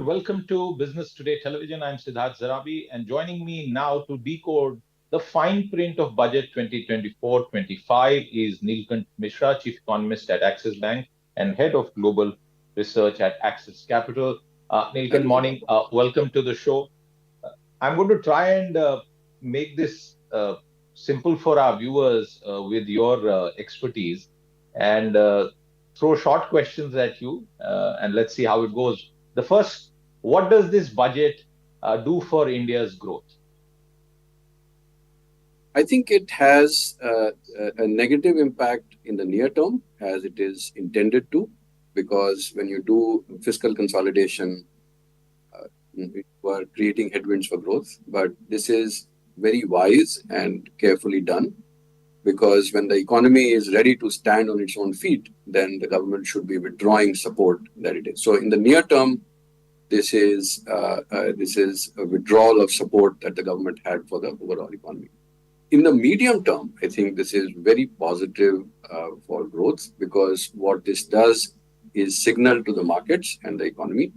everyone. Welcome to Business Today Television. I'm Siddharth Zarabi, and joining me now to decode the fine print of Budget 2024-25 is Neelkanth Mishra, Chief Economist at Axis Bank and Head of Global Research at Axis Capital. Neelkanth, morning. Welcome to the show. I'm going to try and make this simple for our viewers with your expertise and throw short questions at you, and let's see how it goes. The first, what does this budget do for India's growth? I think it has a negative impact in the near term, as it is intended to, because when you do fiscal consolidation, you are creating headwinds for growth. But this is very wise and carefully done, because when the economy is ready to stand on its own feet, then the government should be withdrawing support that it is. So in the near term, this is a withdrawal of support that the government had for the overall economy. In the medium term, I think this is very positive for growth, because what this does is signal to the markets and the economy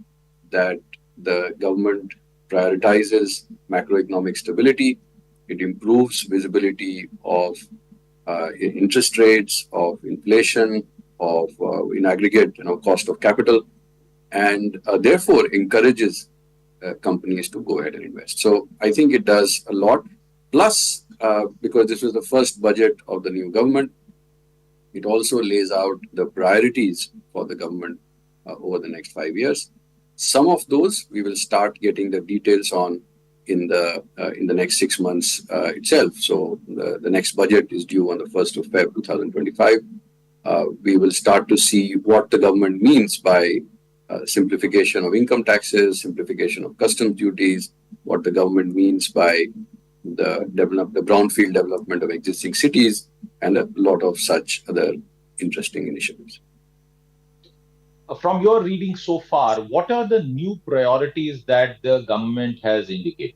that the government prioritizes macroeconomic stability. It improves visibility of interest rates, of inflation, of in aggregate, cost of capital, and therefore encourages companies to go ahead and invest. So I think it does a lot. Plus, because this was the first budget of the new government, it also lays out the priorities for the government over the next 5 years. Some of those we will start getting the details on in the next 6 months itself. So the next budget is due on the 1st of February 2025. We will start to see what the government means by simplification of income taxes, simplification of customs duties, what the government means by the brownfield development of existing cities, and a lot of such other interesting initiatives. From your reading so far, what are the new priorities that the government has indicated?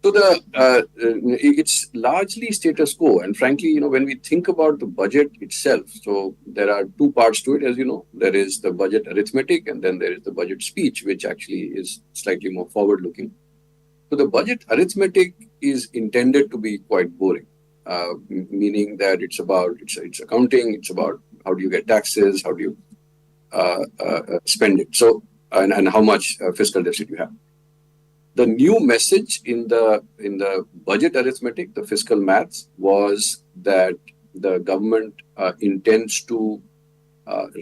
So it's largely status quo. And frankly, when we think about the budget itself, so there are two parts to it, as you know. There is the budget arithmetic, and then there is the budget speech, which actually is slightly more forward-looking. So the budget arithmetic is intended to be quite boring, meaning that it's accounting, it's about how do you get taxes, how do you spend it, so and how much fiscal deficit you have. The new message in the budget arithmetic, the fiscal maths, was that the government intends to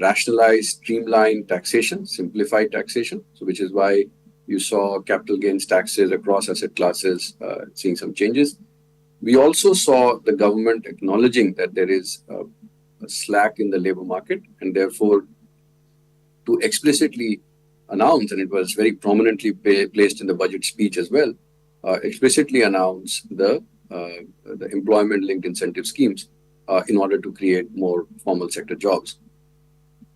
rationalize, streamline taxation, simplify taxation. So which is why you saw capital gains taxes across asset classes seeing some changes. We also saw the government acknowledging that there is a slack in the labor market, and therefore to explicitly announce, and it was very prominently placed in the budget speech as well, explicitly announce the employment-linked incentive schemes in order to create more formal sector jobs.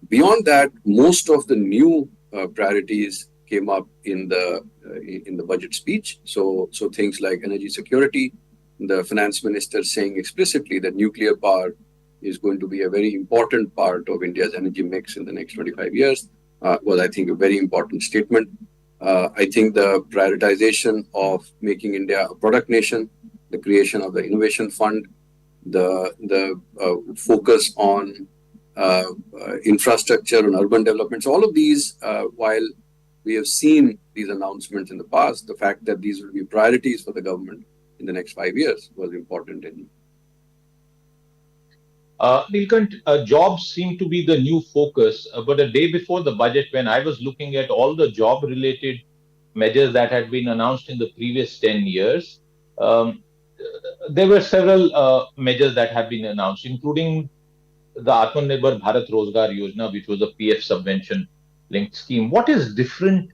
Beyond that, most of the new priorities came up in the budget speech. So things like energy security, the finance minister saying explicitly that nuclear power is going to be a very important part of India's energy mix in the next 25 years. Was, I think, a very important statement. I think the prioritization of making India a product nation, the creation of the innovation fund, the focus on infrastructure and urban development. So all of these, while we have seen these announcements in the past, the fact that these will be priorities for the government in the next 5 years was important. Neelkanth, jobs seem to be the new focus, but a day before the budget, when I was looking at all the job-related measures that had been announced in the previous 10 years, there were several measures that have been announced, including the Atmanirbhar Bharat Rozgar Yojana, which was a PF subvention-linked scheme. What is different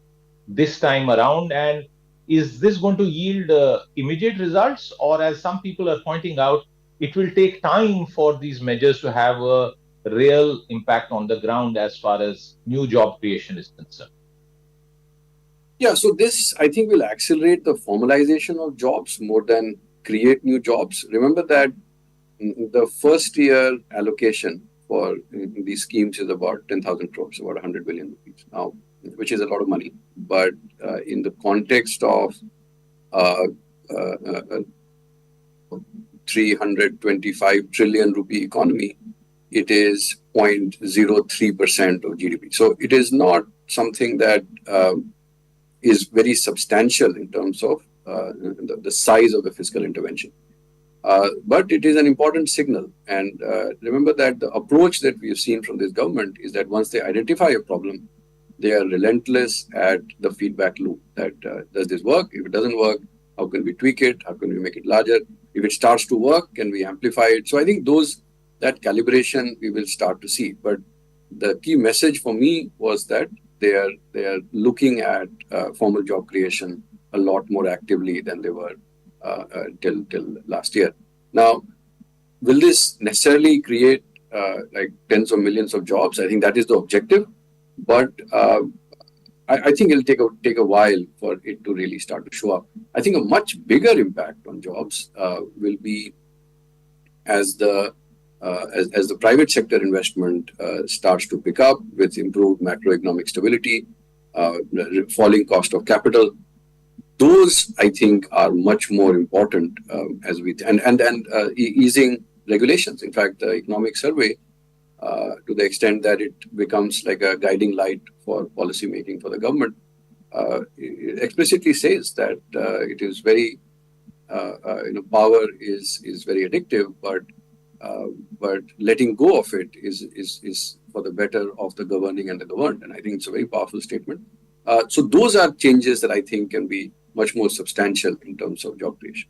this time around, and is this going to yield immediate results, or as some people are pointing out, it will take time for these measures to have a real impact on the ground as far as new job creation is concerned? Yeah, so this, I think, will accelerate the formalization of jobs more than create new jobs. Remember that the first year allocation for these schemes is about 10,000 crores, about 100 billion rupees now, which is a lot of money. But in the context of uh, uh, 325 trillion rupee economy, it is 0.03% of GDP. So it is not something that is very substantial in terms of the size of the fiscal intervention. But it is an important signal. And remember that the approach that we have seen from this government is that once they identify a problem, they are relentless at the feedback loop that does this work? If it doesn't work, how can we tweak it? How can we make it larger? If it starts to work, can we amplify it? So I think that calibration we will start to see. But the key message for me was that they are looking at formal job creation a lot more actively than they were till last year. Now, will this necessarily create like tens of millions of jobs? I think that is the objective, but I think it'll take a while for it to really start to show up. I think a much bigger impact on jobs will be as the private sector investment starts to pick up with improved macroeconomic stability, falling cost of capital. Those, I think, are much more important as we and easing regulations. In fact, the economic survey, to the extent that it becomes like a guiding light for policy making for the government, it explicitly says that it is very, power is very addictive, but letting go of it is for the better of the governing and the governed. And I think it's a very powerful statement. So those are changes that I think can be much more substantial in terms of job creation.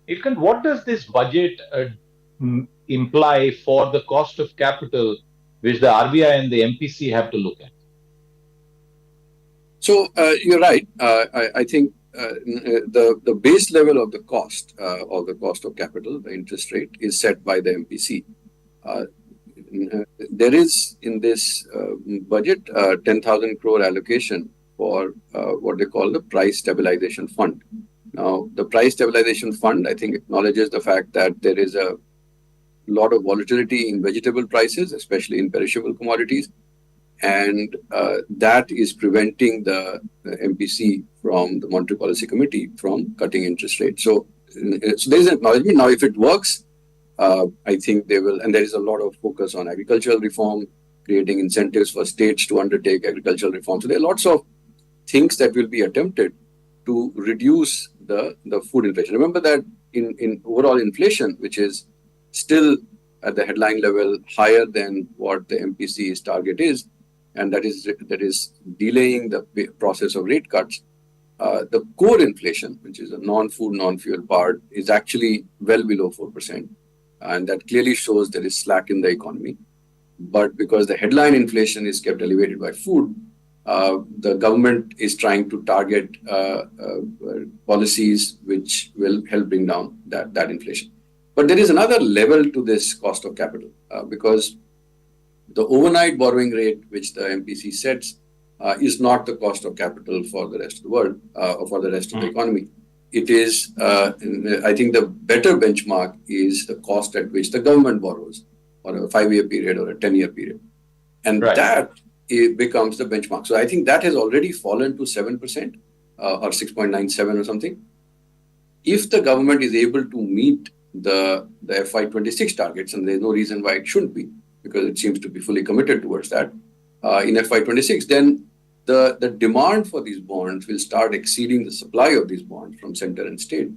Neelkanth, what does this budget imply for the cost of capital, which the RBI and the MPC have to look at? So you're right. I think the base level of the cost of capital, the interest rate, is set by the MPC. There is in this budget 10,000 crore allocation for what they call the price stabilization fund. Now, the price stabilization fund, I think, acknowledges the fact that there is a lot of volatility in vegetable prices, especially in perishable commodities, and that is preventing the MPC from the Monetary Policy Committee from cutting interest rates. So there is an acknowledgement. Now, if it works, I think they will, and there is a lot of focus on agricultural reform, creating incentives for states to undertake agricultural reform. So there are lots of things that will be attempted to reduce the food inflation. Remember that in overall inflation, which is still at the headline level higher than what the MPC's target is, and that is delaying the process of rate cuts. The core inflation, which is a non-food, non-fuel part, is actually well below 4%. And that clearly shows there is slack in the economy. But because the headline inflation is kept elevated by food, the government is trying to target policies which will help bring down that inflation. But there is another level to this cost of capital because the overnight borrowing rate, which the MPC sets, is not the cost of capital for the rest of the world or for the rest of the economy. It is, I think, the better benchmark is the cost at which the government borrows on a 5-year period or a 10-year period. And that it becomes the benchmark. So I think that has already fallen to 7% or 6.97 or something. If the government is able to meet the FY26 targets, and there's no reason why it shouldn't be, because it seems to be fully committed towards that, in FY26, then the demand for these bonds will start exceeding the supply of these bonds from center and state.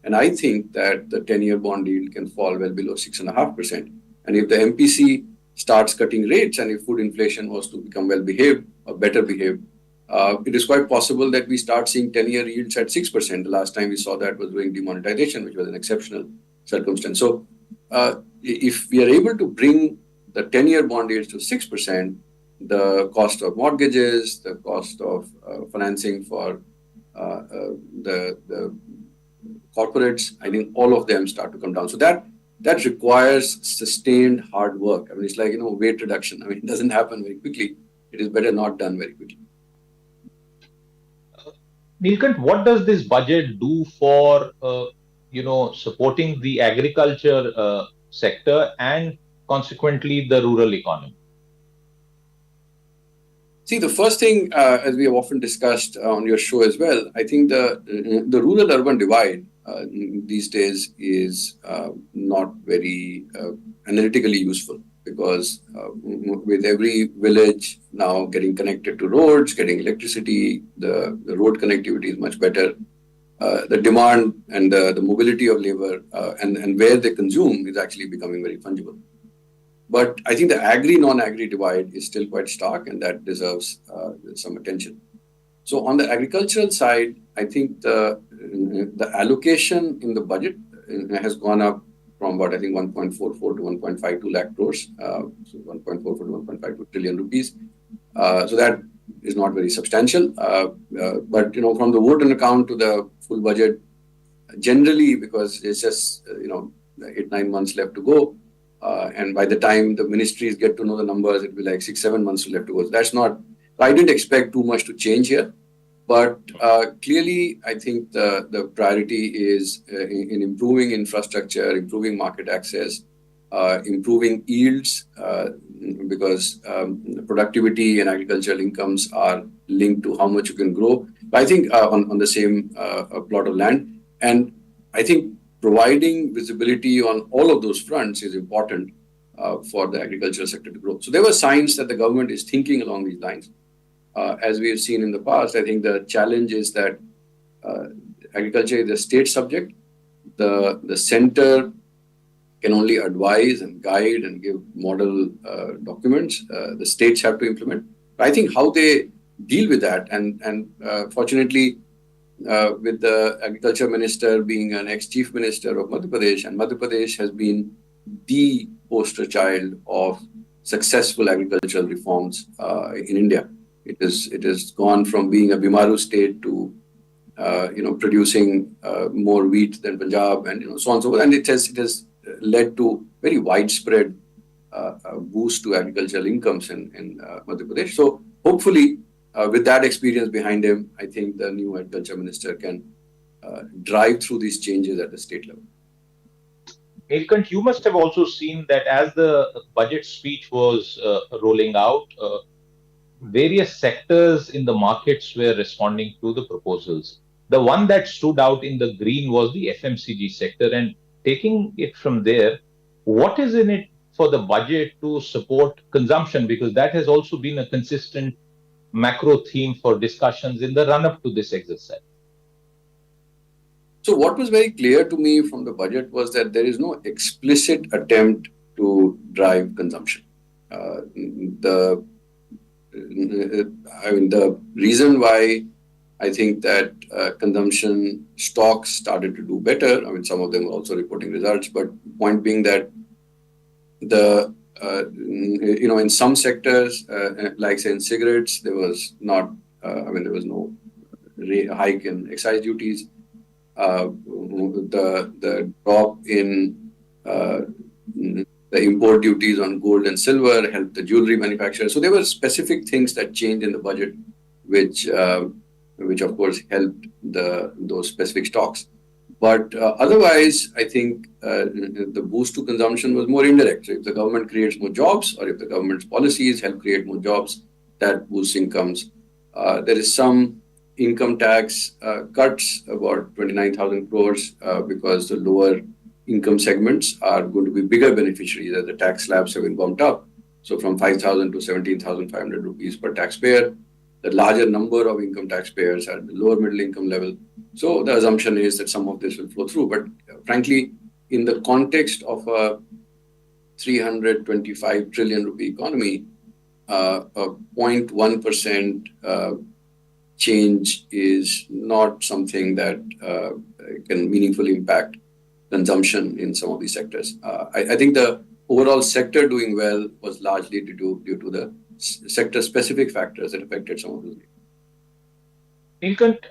And I think that the 10-year bond yield can fall well below 6.5%. And if the MPC starts cutting rates and if food inflation was to become well behaved or better behaved, it is quite possible that we start seeing 10-year yields at 6%. The last time we saw that was during demonetization, which was an exceptional circumstance. So if we are able to bring the 10-year bond yields to 6%, the cost of mortgages, the cost of financing for the corporates, I think all of them start to come down. So that requires sustained hard work. I mean, it's like, weight reduction. I mean, it doesn't happen very quickly. It is better not done very quickly. Neelkanth, what does this budget do for, supporting the agriculture sector and consequently the rural economy? See, the first thing, as we have often discussed on your show as well, I think the rural-urban divide these days is not very analytically useful because with every village now getting connected to roads, getting electricity, the road connectivity is much better. The demand and the mobility of labor and where they consume is actually becoming very fungible. But I think the agri-non-agri divide is still quite stark, and that deserves some attention. So on the agricultural side, I think the allocation in the budget has gone up from about, I think, 1.44 to 1.52 lakh crores, so 1.44 to 1.52 trillion rupees. So that is not very substantial. But from the vote on account to the full budget, generally because it's just 8-9 months left to go. And by the time the ministries get to know the numbers, it'll be like 6-7 months left to go. So that's not. I didn't expect too much to change here, but clearly, I think the priority is in improving infrastructure, improving market access, improving yields, because productivity and agricultural incomes are linked to how much you can grow. But I think on the same plot of land, and I think providing visibility on all of those fronts is important for the agricultural sector to grow. So there were signs that the government is thinking along these lines. As we have seen in the past, I think the challenge is that agriculture is a state subject. The center can only advise and guide and give model documents. The states have to implement. But I think how they deal with that, and fortunately, with the agriculture minister being an ex-chief minister of Madhya Pradesh, and Madhya Pradesh has been the poster child of successful agricultural reforms in India. It has gone from being a Bimaru state to producing more wheat than Punjab, and so on and so forth. And it has led to very widespread boost to agricultural incomes in Madhya Pradesh. So hopefully, with that experience behind him, I think the new agriculture minister can drive through these changes at the state level. Neelkanth, you must have also seen that as the budget speech was rolling out, various sectors in the markets were responding to the proposals. The one that stood out in the green was the FMCG sector. And taking it from there, what is in it for the budget to support consumption? Because that has also been a consistent macro theme for discussions in the run-up to this exercise. So what was very clear to me from the budget was that there is no explicit attempt to drive consumption. The reason why I think that consumption stocks started to do better, some of them are also reporting results, but point being that in some sectors, like say in cigarettes, there was not, there was no hike in excise duties. The drop in the import duties on gold and silver helped the jewelry manufacturers. So there were specific things that changed in the budget, which of course helped those specific stocks. But otherwise, I think the boost to consumption was more indirect. So if the government creates more jobs, or if the government's policies help create more jobs, that boosts incomes. There is some income tax cuts, about 29,000 crores, because the lower income segments are going to be bigger beneficiaries as the tax slabs have been bumped up. So from 5,000 to 17,500 rupees per taxpayer. The larger number of income taxpayers are at the lower middle income level. So the assumption is that some of this will flow through. But frankly, in the context of a 325 trillion rupee economy, a 0.1% change is not something that can meaningfully impact consumption in some of these sectors. I think the overall sector doing well was largely due to the sector-specific factors that affected some of those. Neelkanth,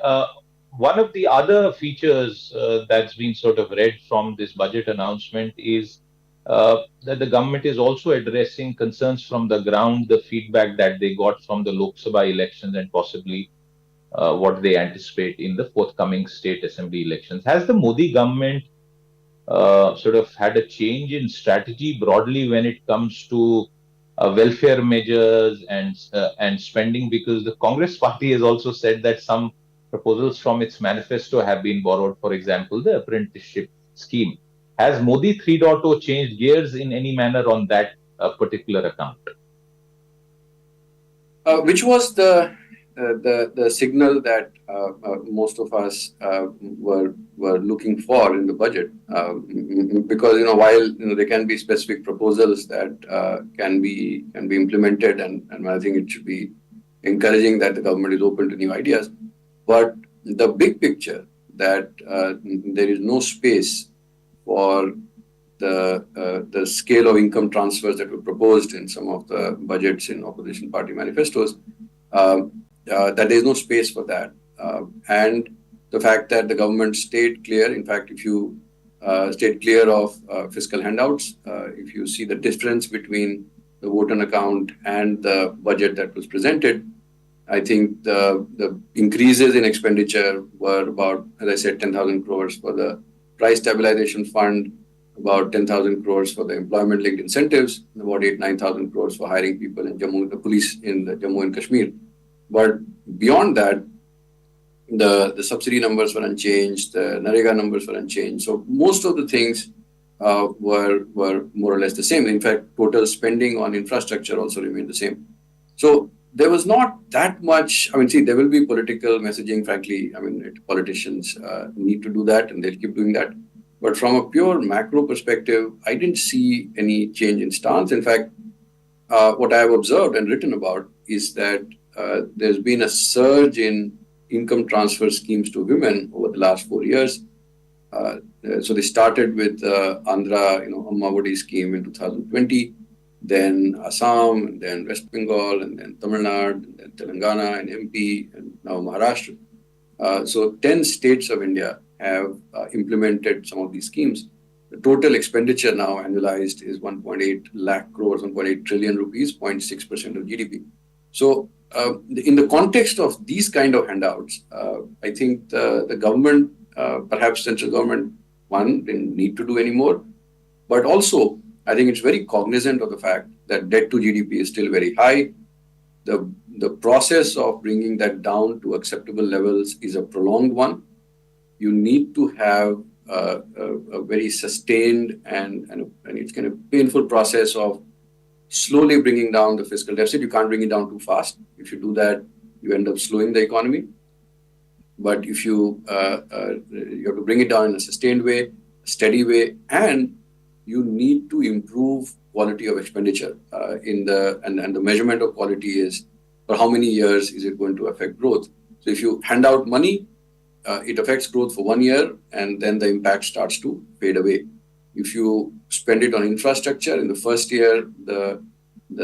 one of the other features that's been sort of read from this budget announcement is that the government is also addressing concerns from the ground, the feedback that they got from the Lok Sabha elections and possibly what they anticipate in the forthcoming state assembly elections. Has the Modi government sort of had a change in strategy broadly when it comes to welfare measures and spending? Because the Congress party has also said that some proposals from its manifesto have been borrowed. For example, the apprenticeship scheme. Has Modi 3.0 changed gears in any manner on that particular account? Which was the signal that most of us were looking for in the budget, because while there can be specific proposals that can be implemented, and I think it should be encouraging that the government is open to new ideas, but the big picture that there is no space for the scale of income transfers that were proposed in some of the budgets in opposition party manifestos, that there is no space for that. And the fact that the government stayed clear, in fact, if you stayed clear of fiscal handouts, if you see the difference between the vote on account and the budget that was presented, I think the increases in expenditure were about, as I said, 10,000 crores for the price stabilization fund, about 10,000 crores for the employment-linked incentives, and about 9,000 crores for hiring people in Jammu, the police in the Jammu and Kashmir. But beyond that, the subsidy numbers were unchanged, the Narega numbers were unchanged. So most of the things were more or less the same. In fact, total spending on infrastructure also remained the same. So there was not that much. I mean, see, there will be political messaging, frankly. I mean, politicians need to do that, and they'll keep doing that. But from a pure macro perspective, I didn't see any change in stance. In fact, what I have observed and written about is that there's been a surge in income transfer schemes to women over the last 4 years. So they started with Andhra, Ammavodi scheme in 2020, then Assam, and then West Bengal, and then Tamil Nadu, and then Telangana, and MP, and now Maharashtra. So 10 states of India have implemented some of these schemes. The total expenditure now annualized is 1.8 lakh crores, 1.8 trillion rupees, 0.6% of GDP. So in the context of these kind of handouts, I think the government, perhaps central government, one, didn't need to do any more. But also, I think it's very cognizant of the fact that debt to GDP is still very high. The process of bringing that down to acceptable levels is a prolonged one. You need to have a very sustained and it's kind of painful process of slowly bringing down the fiscal deficit. You can't bring it down too fast. If you do that, you end up slowing the economy. But if you have to bring it down in a sustained way, a steady way, and you need to improve quality of expenditure. And the measurement of quality is for how many years is it going to affect growth. So if you hand out money, it affects growth for 1 year, and then the impact starts to fade away. If you spend it on infrastructure in the first year, the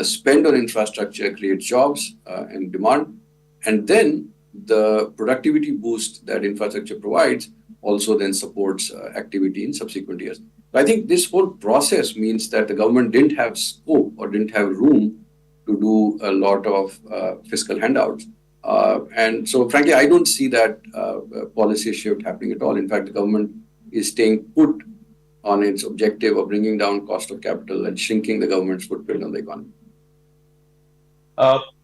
spend on infrastructure creates jobs and demand, and then the productivity boost that infrastructure provides also then supports activity in subsequent years. I think this whole process means that the government didn't have scope or didn't have room to do a lot of fiscal handouts. And so, frankly, I don't see that policy shift happening at all. In fact, the government is staying put on its objective of bringing down cost of capital and shrinking the government's footprint on the economy.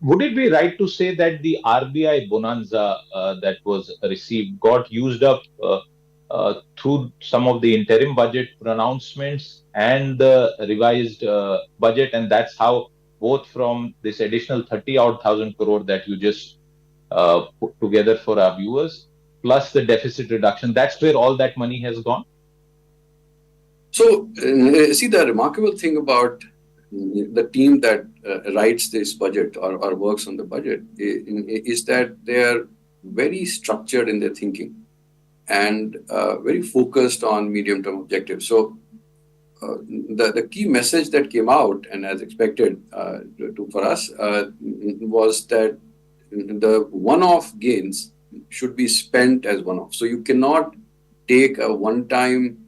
Would it be right to say that the RBI bonanza that was received got used up through some of the interim budget pronouncements and the revised budget, and that's how both from this additional 30,000 crore that you just put together for our viewers, plus the deficit reduction, that's where all that money has gone? So, see, the remarkable thing about the team that writes this budget or works on the budget is that they are very structured in their thinking and very focused on medium-term objectives. So the key message that came out, and as expected for us, was that the one-off gains should be spent as one-off. So you cannot take a one-time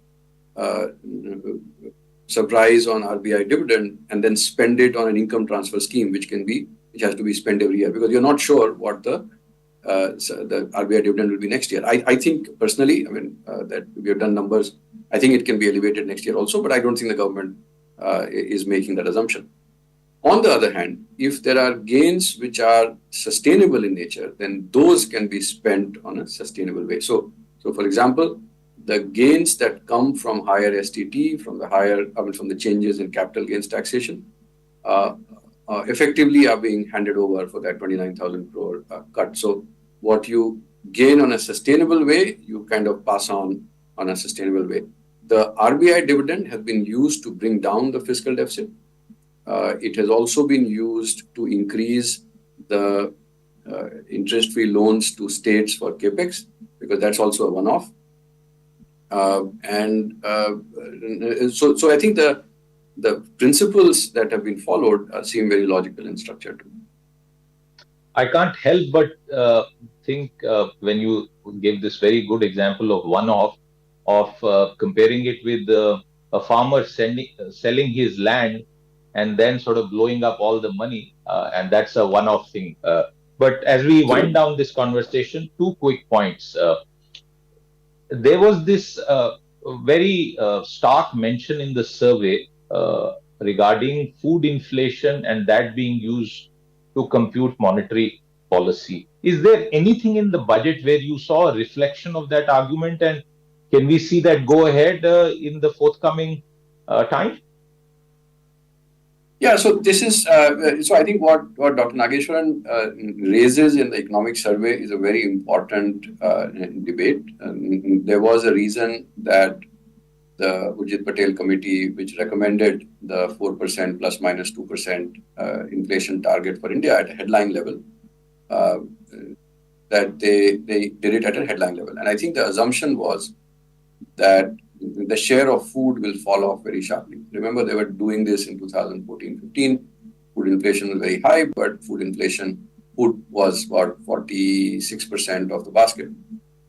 surprise on RBI dividend and then spend it on an income transfer scheme, which has to be spent every year, because you're not sure what the so the RBI dividend will be next year. I think personally, that we have done numbers. I think it can be elevated next year also, but I don't think the government is making that assumption. On the other hand, if there are gains which are sustainable in nature, then those can be spent on a sustainable way. So for example, the gains that come from higher STT, from the changes in capital gains taxation, effectively are being handed over for that 29,000 crore cut. So what you gain on a sustainable way, you kind of pass on a sustainable way. The RBI dividend has been used to bring down the fiscal deficit. It has also been used to increase the interest-free loans to states for Capex, because that's also a one-off. So I think the principles that have been followed seem very logical and structured. I can't help but think when you give this very good example of one-off, of comparing it with a farmer selling his land and then sort of blowing up all the money, and that's a one-off thing. But as we wind down this conversation, two quick points. There was this very stark mention in the survey regarding food inflation and that being used to compute monetary policy. Is there anything in the budget where you saw a reflection of that argument, and can we see that go ahead in the forthcoming time? Yeah, so this is so I think what Dr. Nageshwaran raises in the economic survey is a very important debate. There was a reason that the Ujit Patel committee, which recommended the 4% plus minus 2% inflation target for India at a headline level, that they did it at a headline level. And I think the assumption was that the share of food will fall off very sharply. Remember, they were doing this in 2014-15. Food inflation was very high, but food was about 46% of the basket.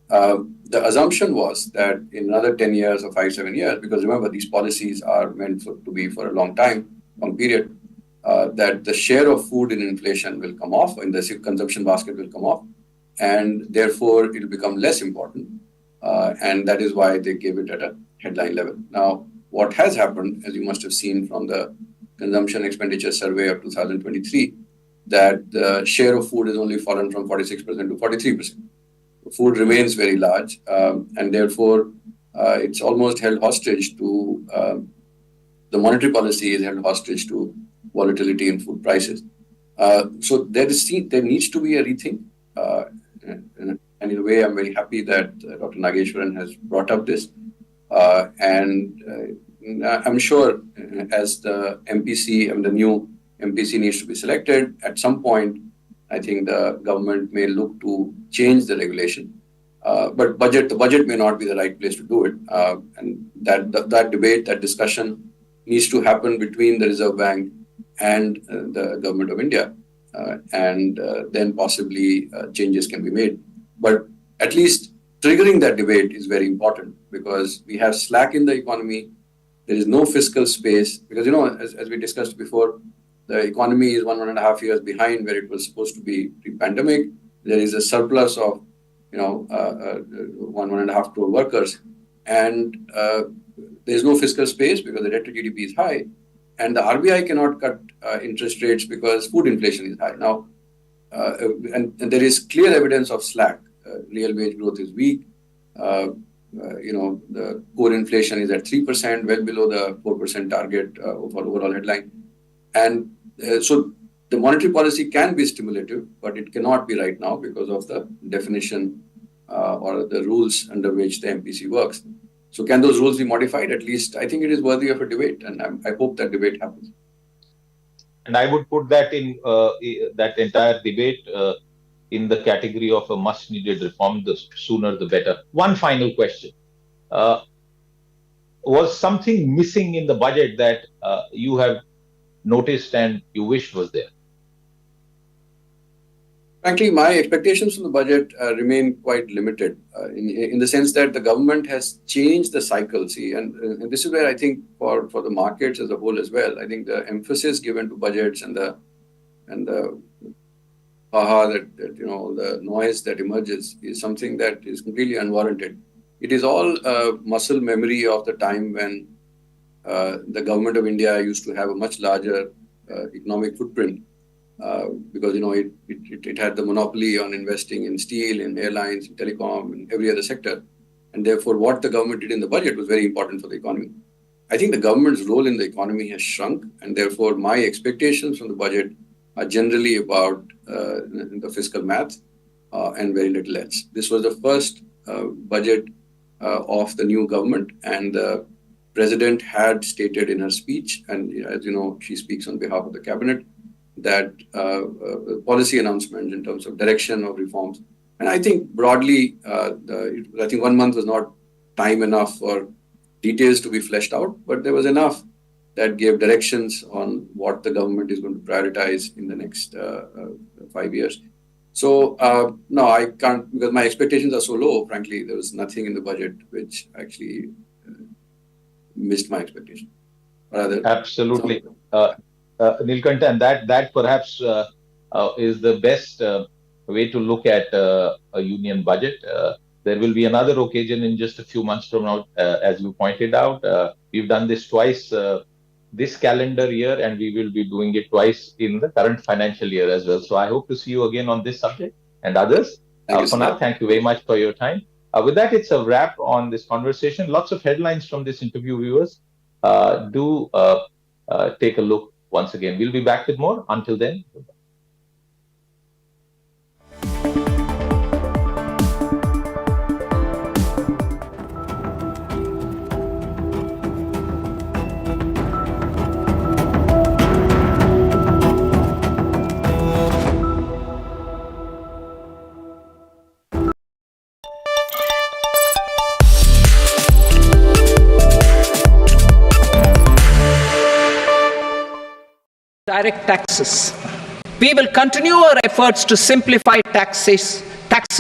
The assumption was that in another 10 years or 5-7 years, because remember, these policies are meant to be for a long period, that the share of food in inflation will come off, in the consumption basket will come off, and therefore it will become less important. And that is why they gave it at a headline level. Now, what has happened, as you must have seen from the consumption expenditure survey of 2023, that the share of food has only fallen from 46% to 43%. Food remains very large, and therefore it's almost held hostage to the monetary policy is held hostage to volatility in food prices. So there needs to be a rethink. And in a way, I'm very happy that Dr. Nageshwaran has brought up this. And I'm sure as the MPC and the new MPC needs to be selected, at some point, I think the government may look to change the regulation. But the budget may not be the right place to do it. And that debate, that discussion needs to happen between the Reserve Bank and the government of India. And then possibly changes can be made. But at least triggering that debate is very important, because we have slack in the economy. There is no fiscal space, because, as we discussed before, the economy is 1.5 years behind where it was supposed to be pre-pandemic. There is a surplus of, 1.5 crore workers. And there's no fiscal space because the debt to GDP is high. And the RBI cannot cut interest rates because food inflation is high. Now, and there is clear evidence of slack. Real wage growth is weak. The core inflation is at 3%, well below the 4% target for overall headline. And so the monetary policy can be stimulative, but it cannot be right now because of the definition or the rules under which the MPC works. So can those rules be modified? At least I think it is worthy of a debate, and I hope that debate happens. And I would put that in that entire debate in the category of a much-needed reform. The sooner, the better. One final question. Was something missing in the budget that you have noticed and you wish was there? Frankly, my expectations from the budget remain quite limited in the sense that the government has changed the cycle. See, and this is where I think for the markets as a whole as well, I think the emphasis given to budgets and the that the noise that emerges is something that is completely unwarranted. It is all muscle memory of the time when the government of India used to have a much larger economic footprint because it had the monopoly on investing in steel, in airlines, in telecom, in every other sector, and therefore what the government did in the budget was very important for the economy. I think the government's role in the economy has shrunk, and therefore my expectations from the budget are generally about the fiscal math and very little else. This was the first budget of the new government, and the president had stated in her speech, and as you know, she speaks on behalf of the cabinet, that policy announcements in terms of direction of reforms. And I think broadly, I think 1 month was not time enough for details to be fleshed out, but there was enough that gave directions on what the government is going to prioritize in the next 5 years. So, no, I can't, because my expectations are so low, frankly, there was nothing in the budget which actually missed my expectation. Absolutely. Neelkanth, and that perhaps is the best way to look at a union budget. There will be another occasion in just a few months from now, as you pointed out. We've done this twice this calendar year, and we will be doing it twice in the current financial year as well. So I hope to see you again on this subject and others. For now, thank you very much for your time. With that, it's a wrap on this conversation. Lots of headlines from this interview, viewers. Do take a look once again. We'll be back with more. Until then, goodbye. Direct taxes. We will continue our efforts to simplify taxes